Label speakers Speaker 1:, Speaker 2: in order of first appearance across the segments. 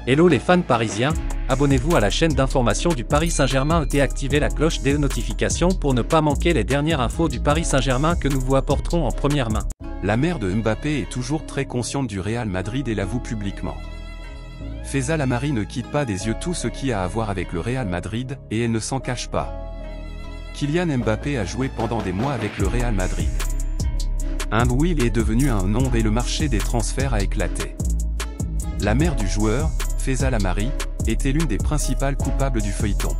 Speaker 1: Hello les fans parisiens, abonnez-vous à la chaîne d'information du Paris Saint-Germain et activez la cloche des notifications pour ne pas manquer les dernières infos du Paris Saint-Germain que nous vous apporterons en première main.
Speaker 2: La mère de Mbappé est toujours très consciente du Real Madrid et l'avoue publiquement. Feza Lamari ne quitte pas des yeux tout ce qui a à voir avec le Real Madrid, et elle ne s'en cache pas. Kylian Mbappé a joué pendant des mois avec le Real Madrid. Il est devenu un nom et le marché des transferts a éclaté. La mère du joueur, Feza Lamari, était l'une des principales coupables du feuilleton.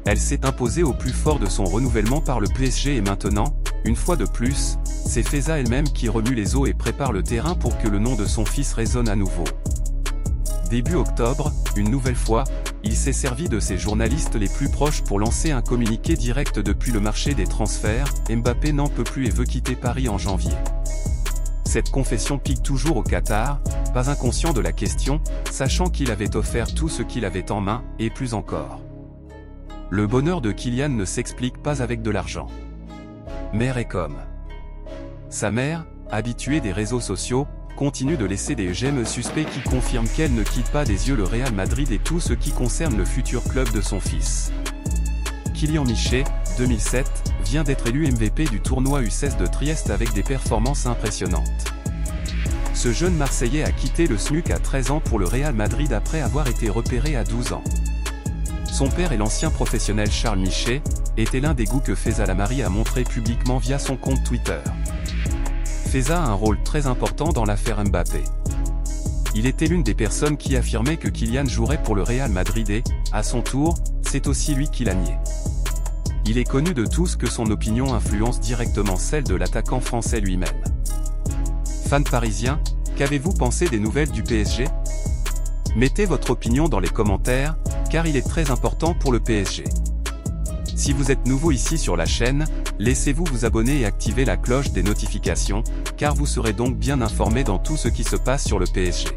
Speaker 2: Elle s'est imposée au plus fort de son renouvellement par le PSG et maintenant, une fois de plus, c'est Feza elle-même qui remue les eaux et prépare le terrain pour que le nom de son fils résonne à nouveau. Début octobre, une nouvelle fois, il s'est servi de ses journalistes les plus proches pour lancer un communiqué direct depuis le marché des transferts. Mbappé n'en peut plus et veut quitter Paris en janvier. Cette confession pique toujours au Qatar, pas inconscient de la question, sachant qu'il avait offert tout ce qu'il avait en main, et plus encore. Le bonheur de Kylian ne s'explique pas avec de l'argent. Mère est comme sa mère, habituée des réseaux sociaux, continue de laisser des j'aime suspects qui confirment qu'elle ne quitte pas des yeux le Real Madrid et tout ce qui concerne le futur club de son fils. Kylian Mbappé, 2007, vient d'être élu MVP du tournoi U16 de Trieste avec des performances impressionnantes. Ce jeune Marseillais a quitté le SMUC à 13 ans pour le Real Madrid après avoir été repéré à 12 ans. Son père et l'ancien professionnel Charles Michet, était l'un des goûts que Feza Lamari a montré publiquement via son compte Twitter. Feza a un rôle très important dans l'affaire Mbappé. Il était l'une des personnes qui affirmait que Kylian jouerait pour le Real Madrid et, à son tour, c'est aussi lui qui l'a nié. Il est connu de tous que son opinion influence directement celle de l'attaquant français lui-même. Fans parisiens, qu'avez-vous pensé des nouvelles du PSG? Mettez votre opinion dans les commentaires, car il est très important pour le PSG. Si vous êtes nouveau ici sur la chaîne, laissez-vous vous abonner et activer la cloche des notifications, car vous serez donc bien informé dans tout ce qui se passe sur le PSG.